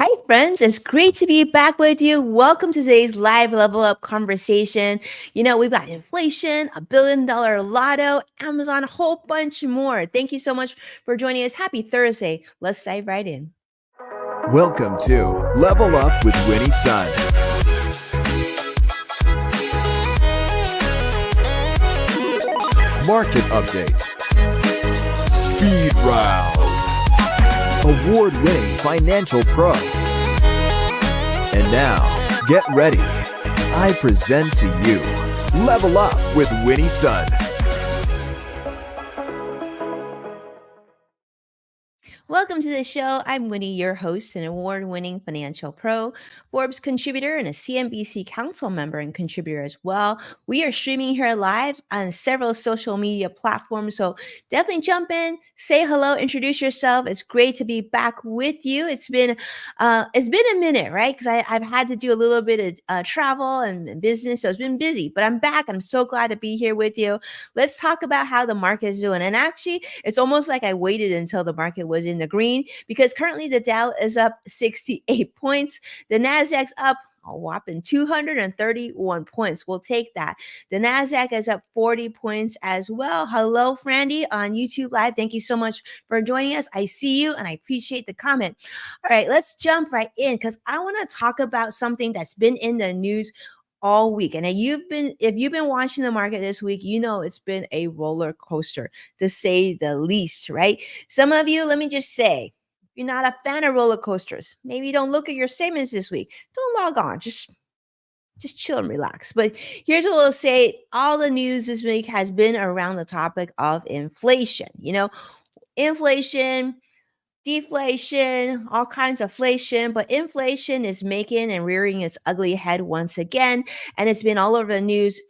Hi, friends. It's great to be back with you. Welcome to today's live level up conversation. We've got inflation, $1 billion lotto, Amazon, a whole bunch more. Thank you so much for joining us. Happy Thursday. Let's dive right in. Welcome to Level Up with Winnie Sun. Market update. Speed round. Award-winning financial pro. And now, get ready. I present to you Level Up with Winnie Sun. Welcome to the show. I'm Winnie, your host, an award winning financial pro, Forbes contributor, and a CNBC council member and contributor as well. We are streaming here live on several social media platforms. So definitely jump in, say hello, introduce yourself. It's great to be back with you. It's been a minute, right? Because I've had to do a little bit of travel and business. So it's been busy, but I'm back. I'm so glad to be here with you. Let's talk about how the market is doing. And actually, it's almost like I waited until the market was in the green because currently the Dow is up 68 points. The Nasdaq's up a whopping 231 points. We'll take that. The Nasdaq is up 40 points as well. Hello, Frandy on YouTube Live. Thank you so much for joining us. I see you and I appreciate the comment. All right, let's jump right in because I want to talk about something that's been in the news all week. And if you've been watching the market this week, you know it's been a roller coaster to say the least, right? Some of you, let me just say, if you're not a fan of roller coasters, maybe don't look at your statements this week. Don't log on. Just chill and relax. But here's what we'll say. All the news this week has been around the topic of inflation. Inflation, deflation, all kinds of inflation, but inflation is making and rearing its ugly head once again, and it's been all over the news.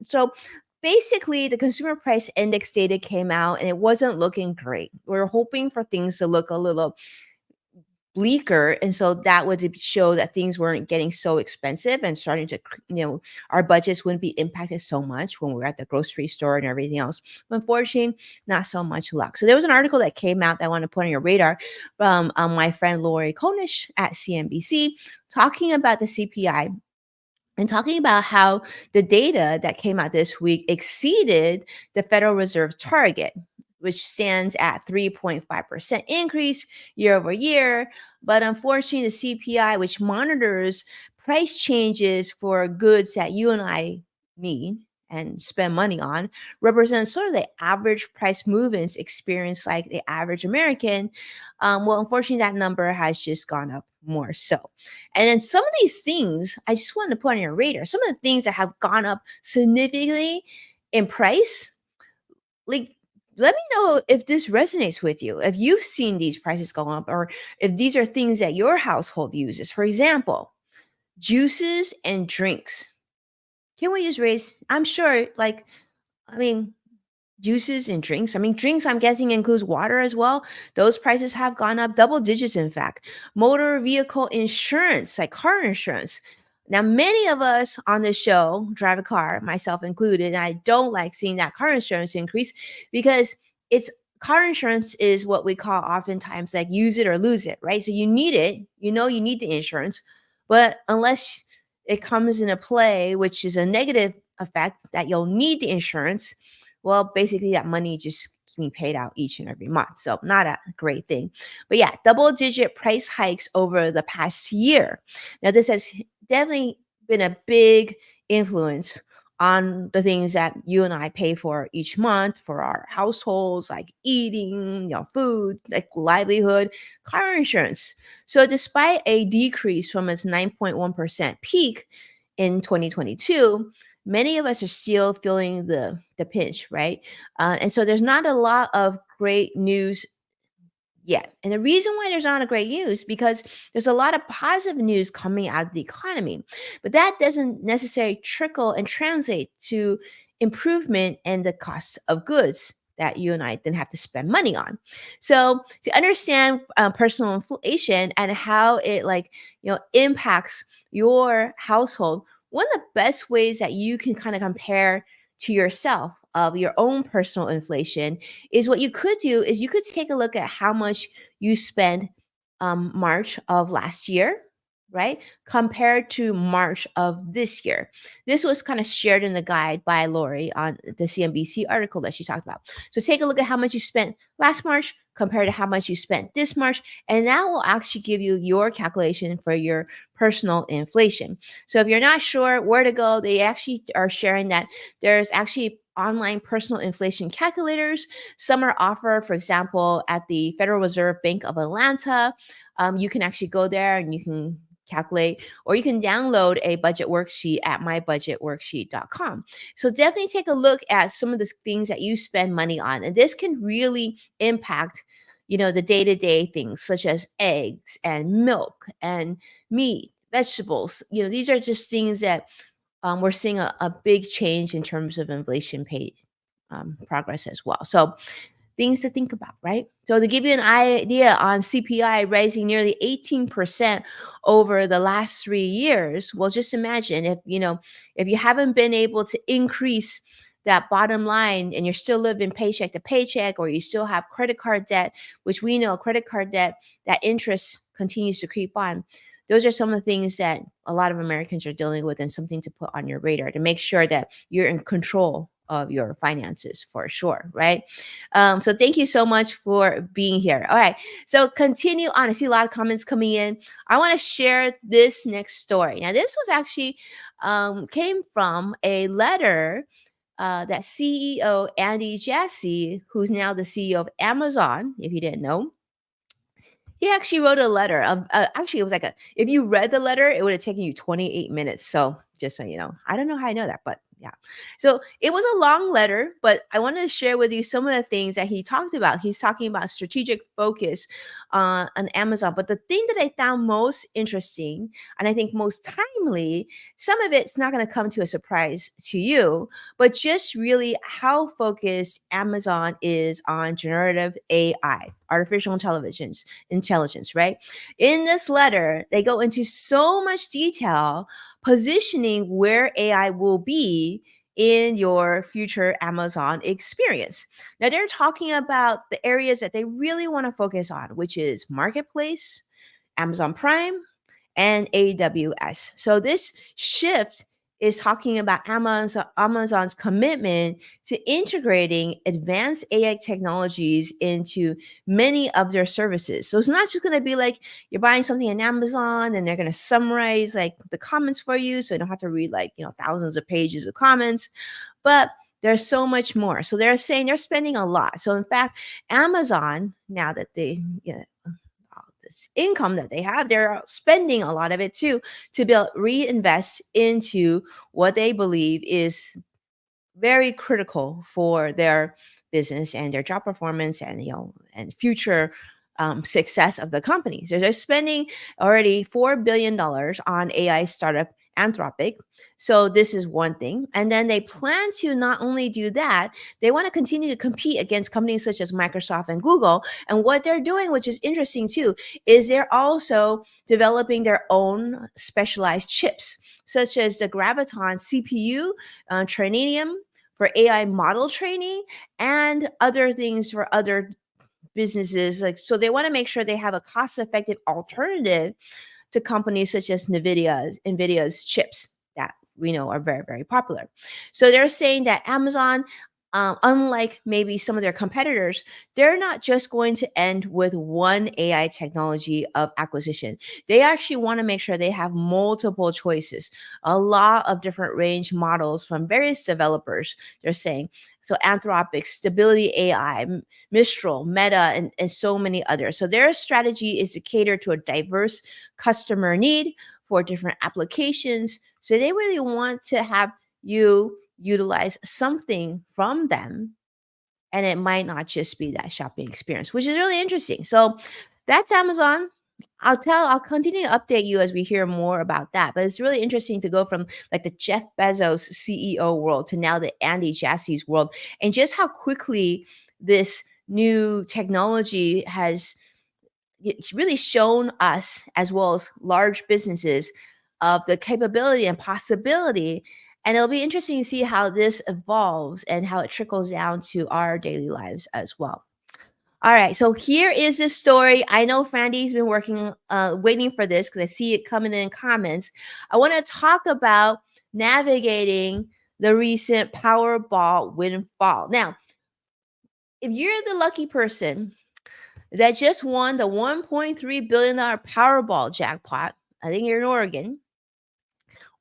So basically, the consumer price index data came out and it wasn't looking great. We are hoping for things to look a little bleaker, and so that would show that things weren't getting so expensive and starting to our budgets wouldn't be impacted so much when we're at the grocery store and everything else. But unfortunately, not so much luck. So there was an article that came out that I want to put on your radar from my friend Lori Konish at CNBC, talking about the CPI and talking about how the data that came out this week exceeded the Federal Reserve target, which stands at 3.5% increase year over year. But unfortunately, the CPI, which monitors price changes for goods that you and I need and spend money on, represents sort of the average price movements experienced like the average American. Well, unfortunately, that number has just gone up more so. And then some of these things, I just wanted to put on your radar, some of the things that have gone up significantly in price, like let me know if this resonates with you, if you've seen these prices go up, or if these are things that your household uses. For example, juices and drinks. Can we just raise? I'm sure, I mean, juices and drinks. I mean, drinks, I'm guessing, includes water as well. Those prices have gone up double digits, in fact. Motor vehicle insurance, like car insurance. Now, many of us on the show drive a car, myself included, and I don't like seeing that car insurance increase because it's car insurance is what we call oftentimes like use it or lose it, right? So you need it, you need the insurance, but unless it comes into play, which is a negative effect that you'll need the insurance, well, basically that money just being paid out each and every month. So not a great thing. But yeah, double digit price hikes over the past year. Now, this has definitely been a big influence on the things that you and I pay for each month for our households, like eating, food, like livelihood, car insurance. So despite a decrease from its 9.1% peak in 2022, many of us are still feeling the pinch, right? And so there's not a lot of great news yet. And the reason why there's not a great news because there's a lot of positive news coming out of the economy, but that doesn't necessarily trickle and translate to improvement in the cost of goods that you and I then have to spend money on. So to understand personal inflation and how it impacts your household, one of the best ways that you can kind of compare to yourself of your own personal inflation is what you could do is you could take a look at how much you spend March of last year, right? Compared to March of this year. This was kind of shared in the guide by Lori on the CNBC article that she talked about. So take a look at how much you spent last March compared to how much you spent this March, and that will actually give you your calculation for your personal inflation. So if you're not sure where to go, they actually are sharing that there's actually online personal inflation calculators. Some are offered, for example, at the Federal Reserve Bank of Atlanta. You can actually go there and you can calculate, or you can download a budget worksheet at mybudgetworksheet.com. So definitely take a look at some of the things that you spend money on, and this can really impact the day-to-day things such as eggs and milk and meat, vegetables. These are just things that we're seeing a big change in terms of inflation pay progress as well. So things to think about, right? So to give you an idea on CPI rising nearly 18% over the last 3 years, well, just imagine if you haven't been able to increase that bottom line and you're still living paycheck to paycheck, or you still have credit card debt, which we know credit card debt, that interest continues to creep on. Those are some of the things that a lot of Americans are dealing with, and something to put on your radar to make sure that you're in control of your finances for sure, right? So thank you so much for being here. All right, so continue on. I see a lot of comments coming in. I want to share this next story. Now, this was actually came from a letter that CEO Andy Jassy, who's now the CEO of Amazon, if you didn't know, he actually wrote a letter. Actually, it was like if you read the letter, it would have taken you 28 minutes. So just so you know, I don't know how I know that, but yeah. So it was a long letter, but I wanted to share with you some of the things that he talked about. He's talking about strategic focus on Amazon. But the thing that I found most interesting, and I think most timely, some of it's not going to come to a surprise to you, but just really how focused Amazon is on generative AI, artificial intelligence, right? In this letter, they go into so much detail positioning where AI will be in your future Amazon experience. Now, they're talking about the areas that they really want to focus on, which is Marketplace, Amazon Prime, and AWS. So this shift is talking about Amazon's commitment to integrating advanced AI technologies into many of their services. So it's not just going to be like you're buying something in Amazon and they're going to summarize like the comments for you, so you don't have to read like thousands of pages of comments, but there's so much more. So they're saying they're spending a lot. So in fact, Amazon, now that they all this income that they have, they're spending a lot of it too to reinvest into what they believe is very critical for their business and their job performance, and and future success of the company. So they're spending already $4 billion on AI startup Anthropic. So this is one thing. And then they plan to not only do that, they want to continue to compete against companies such as Microsoft and Google. And what they're doing, which is interesting too, is they're also developing their own specialized chips, such as the Graviton CPU, Trainium for AI model training, and other things for other businesses. Like, so they want to make sure they have a cost-effective alternative to companies such as Nvidia's chips that we know are very, very popular. So they're saying that Amazon, unlike maybe some of their competitors, they're not just going to end with one AI technology of acquisition. They actually want to make sure they have multiple choices, a lot of different range models from various developers. They're saying so Anthropic, Stability AI, Mistral, Meta, and so many others. So their strategy is to cater to a diverse customer need for different applications. So they really want to have you utilize something from them, and it might not just be that shopping experience, which is really interesting. So that's Amazon. I'll continue to update you as we hear more about that. But it's really interesting to go from like the Jeff Bezos CEO world to now the Andy Jassy's world, and just how quickly this new technology has it's really shown us, as well as large businesses, of the capability and possibility. And it'll be interesting to see how this evolves and how it trickles down to our daily lives as well. All right, so here is the story. I know Frandy's been waiting for this because I see it coming in comments. I want to talk about navigating the recent Powerball windfall. Now, if you're the lucky person that just won the $1.3 billion Powerball jackpot, I think you're in Oregon,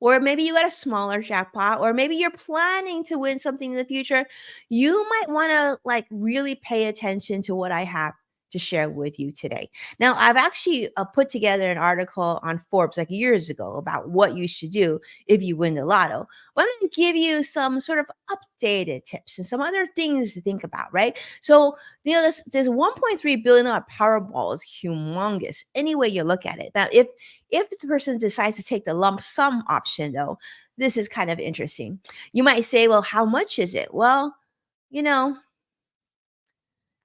or maybe you got a smaller jackpot, or maybe you're planning to win something in the future, you might want to like really pay attention to what I have to share with you today. Now, I've actually put together an article on Forbes like years ago about what you should do if you win the lotto. But I'm going to give you some sort of updated tips and some other things to think about, right? So, this $1.3 billion Powerball is humongous any way you look at it. Now, if the person decides to take the lump sum option, though, this is kind of interesting. You might say, well, how much is it? Well, you know,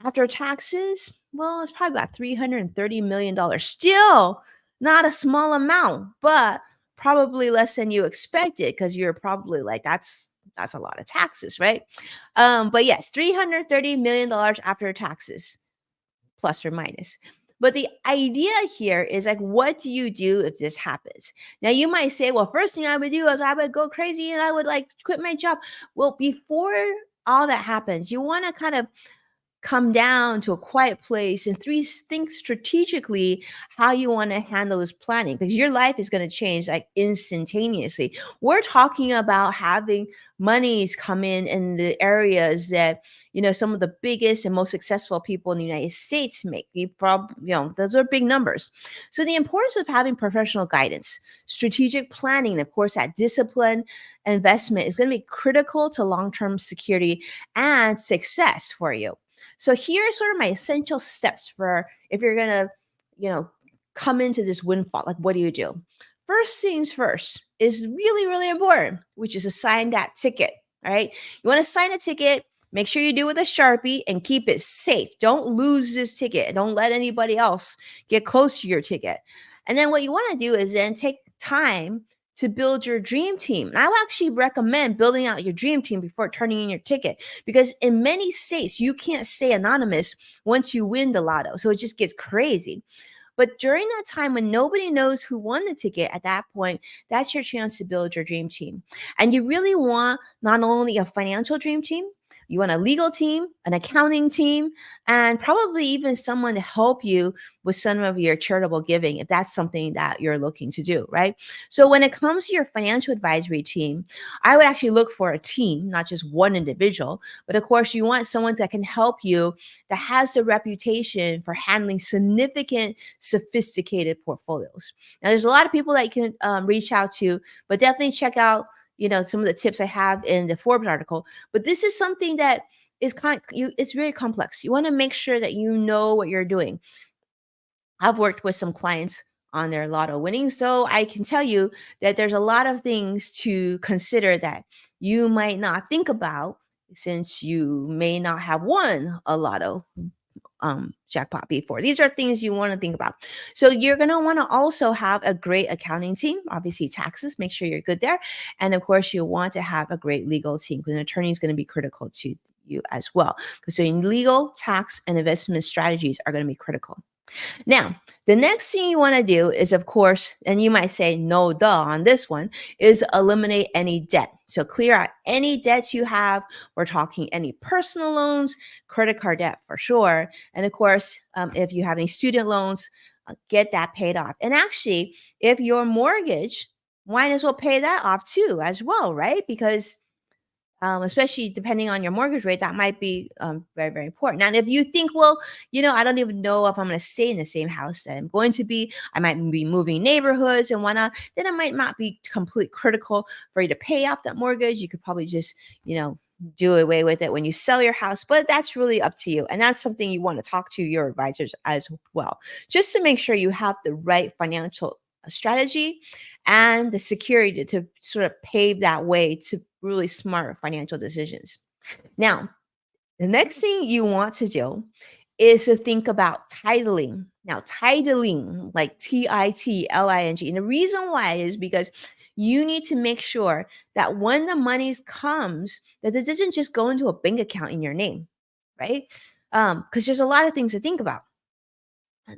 after taxes, well, it's probably about $330 million. Still not a small amount, but probably less than you expected because you're probably like, that's a lot of taxes, right? But yes, $330 million after taxes plus or minus. But the idea here is like, what do you do if this happens? Now, you might say, well, first thing I would do is I would go crazy and I would like quit my job. Well, before all that happens, you want to kind of come down to a quiet place and think strategically how you want to handle this planning because your life is going to change like instantaneously. We're talking about having monies come in the areas that some of the biggest and most successful people in the United States make. Those are big numbers. So the importance of having professional guidance, strategic planning, and of course that discipline investment is going to be critical to long-term security and success for you. So here are sort of my essential steps for if you're gonna, come into this windfall. Like, what do you do? First things first is really, really important, which is to sign that ticket. All right. You want to sign a ticket, make sure you do it with a Sharpie and keep it safe. Don't lose this ticket. Don't let anybody else get close to your ticket. And then what you want to do is then take time to build your dream team. And I would actually recommend building out your dream team before turning in your ticket because in many states, you can't stay anonymous once you win the lotto. So it just gets crazy. But during that time when nobody knows who won the ticket at that point, that's your chance to build your dream team. And you really want not only a financial dream team, you want a legal team, an accounting team, and probably even someone to help you with some of your charitable giving if that's something that you're looking to do, right? So when it comes to your financial advisory team, I would actually look for a team, not just one individual, but of course you want someone that can help you that has the reputation for handling significant, sophisticated portfolios. Now, there's a lot of people that you can reach out to, but definitely check out some of the tips I have in the Forbes article. But this is something that is it's very complex. You want to make sure that you know what you're doing. I've worked with some clients on their lotto winnings, so I can tell you that there's a lot of things to consider that you might not think about since you may not have won a lotto jackpot before. These are things you want to think about. So you're going to want to also have a great accounting team, obviously taxes, make sure you're good there. And of course, you want to have a great legal team because an attorney is going to be critical to you as well. Because so legal, tax, and investment strategies are going to be critical. Now, the next thing you want to do is, of course, and you might say, no, duh, on this one, is eliminate any debt. So clear out any debts you have. We're talking any personal loans, credit card debt for sure. And of course, if you have any student loans, get that paid off. And actually, if your mortgage, might as well pay that off too, as well, right? Because especially depending on your mortgage rate, that might be very, very important. Now, if you think, well, I don't even know if I'm going to stay in the same house that I'm going to be, I might be moving neighborhoods and whatnot, then it might not be completely critical for you to pay off that mortgage. You could probably just, do away with it when you sell your house, but that's really up to you. And that's something you want to talk to your advisors as well, just to make sure you have the right financial strategy and the security to sort of pave that way to really smart financial decisions. Now, the next thing you want to do is to think about titling. Now, titling, like Titling. And the reason why is because you need to make sure that when the money comes, that it doesn't just go into a bank account in your name, right? Because there's a lot of things to think about.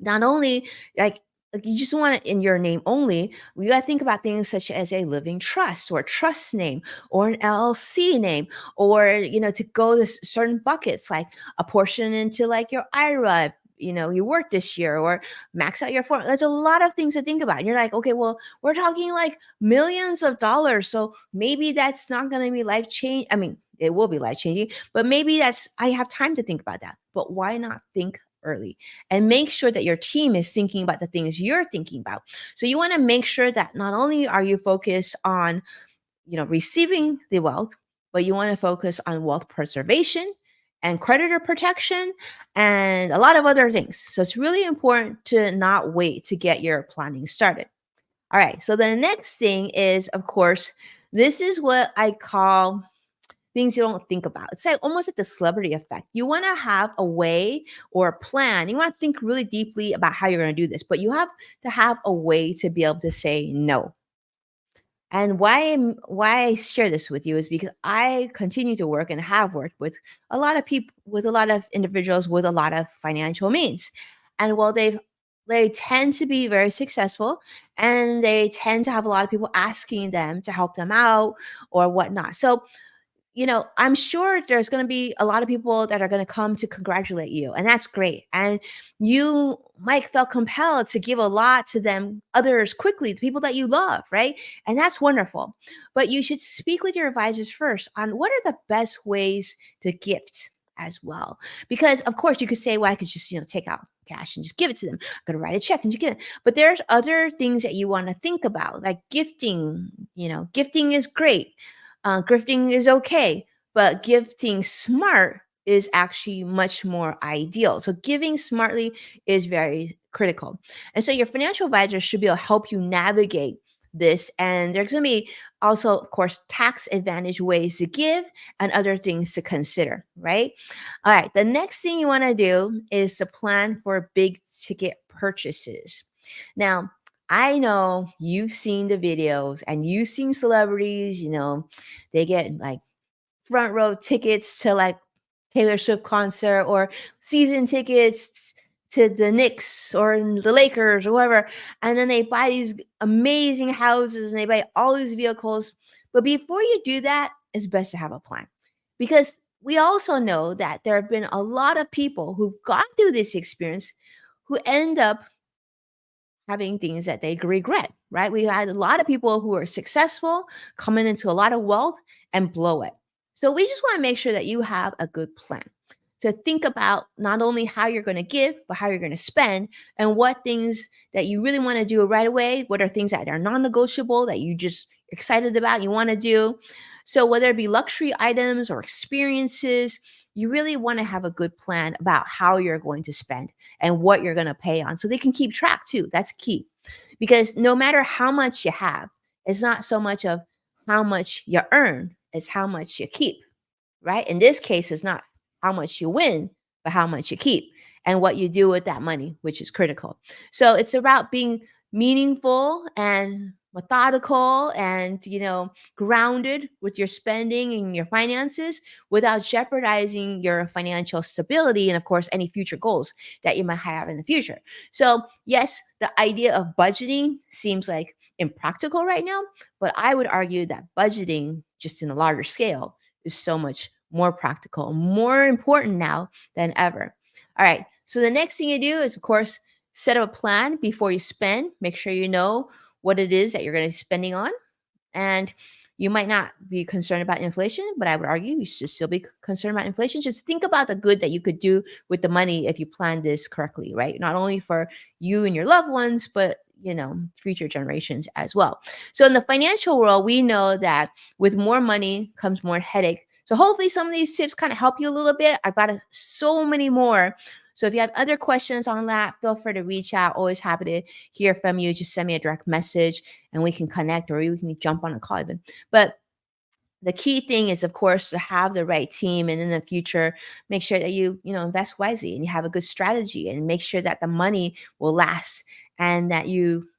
Not only like you just want it in your name only, we got to think about things such as a living trust or a trust name or an LLC name, or to go to certain buckets, like a portion into like your IRA. You worked this year, or max out your form. There's a lot of things to think about. And you're like, okay, well, we're talking like millions of dollars. So maybe that's not going to be life change. I mean, it will be life changing, but maybe I have time to think about that. But why not think early and make sure that your team is thinking about the things you're thinking about? So you want to make sure that not only are you focused on, receiving the wealth, but you want to focus on wealth preservation and creditor protection and a lot of other things. So it's really important to not wait to get your planning started. All right. So the next thing is, of course, this is what I call things you don't think about. It's like almost like the celebrity effect. You want to have a way or a plan. You want to think really deeply about how you're going to do this, but you have to have a way to be able to say no. And why I share this with you is because I continue to work and have worked with a lot of people, with a lot of individuals with a lot of financial means. And while they tend to be very successful, and they tend to have a lot of people asking them to help them out or whatnot. So I'm sure there's going to be a lot of people that are going to come to congratulate you, and that's great. And you might feel compelled to give a lot to them, others quickly, the people that you love, right? And that's wonderful. But you should speak with your advisors first on what are the best ways to gift as well. Because of course you could say, well, I could just, take out cash and just give it to them. I'm going to write a check and just give it. But there's other things that you want to think about, like gifting. Gifting is great. Grifting is okay, but gifting smart is actually much more ideal. So giving smartly is very critical. And so your financial advisor should be able to help you navigate this. And there's going to be also, of course, tax advantage ways to give and other things to consider, right? All right. The next thing you want to do is to plan for big ticket purchases. Now, I know you've seen the videos and you've seen celebrities, they get like front row tickets to like Taylor Swift concert, or season tickets to the Knicks or the Lakers or whatever. And then they buy these amazing houses and they buy all these vehicles. But before you do that, it's best to have a plan, because we also know that there have been a lot of people who've gone through this experience who end up having things that they regret, right? We had a lot of people who are successful coming into a lot of wealth and blow it. So we just want to make sure that you have a good plan to think about not only how you're going to give, but how you're going to spend, and what things that you really want to do right away. What are things that are non-negotiable that you just excited about, you want to do. So whether it be luxury items or experiences, you really want to have a good plan about how you're going to spend and what you're going to pay on, so they can keep track too. That's key. Because no matter how much you have, it's not so much of how much you earn, it's how much you keep, right? In this case, it's not how much you win, but how much you keep and what you do with that money, which is critical. So it's about being meaningful and methodical and, grounded with your spending and your finances without jeopardizing your financial stability and, of course, any future goals that you might have in the future. So, yes, the idea of budgeting seems like impractical right now, but I would argue that budgeting just in a larger scale is so much more practical, more important now than ever. All right. So the next thing you do is, of course, set up a plan before you spend. Make sure you know what it is that you're going to be spending on. And you might not be concerned about inflation, but I would argue you should still be concerned about inflation. Just think about the good that you could do with the money if you plan this correctly, right? Not only for you and your loved ones, but future generations as well. So in the financial world, we know that with more money comes more headache. So hopefully some of these tips kind of help you a little bit. I've got so many more. So if you have other questions on that, feel free to reach out. Always happy to hear from you. Just send me a direct message and we can connect, or we can jump on a call even. But the key thing is, of course, to have the right team, and in the future, make sure that you invest wisely and you have a good strategy, and make sure that the money will last, and that you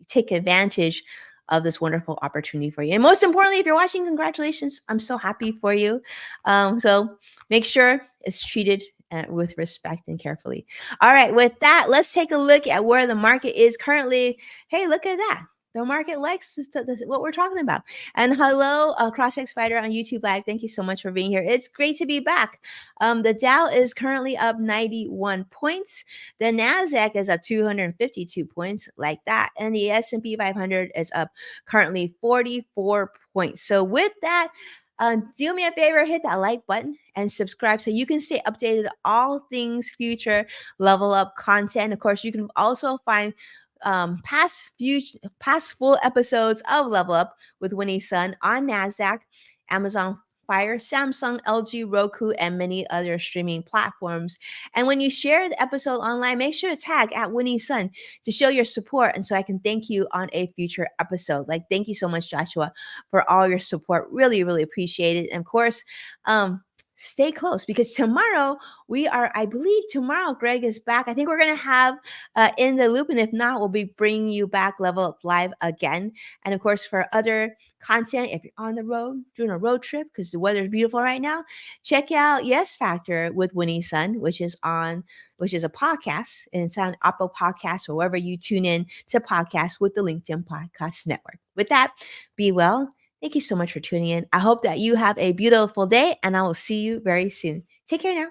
take advantage of this wonderful opportunity for you. And most importantly, if you're watching, congratulations. I'm so happy for you. So make sure it's treated and with respect and carefully. All right, with that, let's take a look at where the market is currently. Hey, look at that. The market likes what we're talking about. And hello, CrossX Fighter on YouTube Live. Thank you so much for being here. It's great to be back. The Dow is currently up 91 points. The Nasdaq is up 252 points, like that, and the S&P 500 is up currently 44 points. So with that, do me a favor, hit that like button and subscribe so you can stay updated all things future level up content. Of course, you can also find past full episodes of Level Up with Winnie Sun on NASDAQ, Amazon Fire, Samsung, LG, Roku, and many other streaming platforms. And when you share the episode online, make sure to tag at Winnie Sun to show your support and so I can thank you on a future episode. Like, thank you so much, Joshua, for all your support. Really, really appreciate it. And of course, stay close because tomorrow I believe tomorrow Greg is back. I think we're going to have In the Loop. And if not, we'll be bringing you back Level Up Live again. And of course, for other content, if you're on the road, doing a road trip, because the weather is beautiful right now, check out Yes Factor with Winnie Sun, which is a podcast, and it's on Apple Podcasts or wherever you tune in to podcasts with the LinkedIn Podcast Network. With that, be well. Thank you so much for tuning in. I hope that you have a beautiful day, and I will see you very soon. Take care now.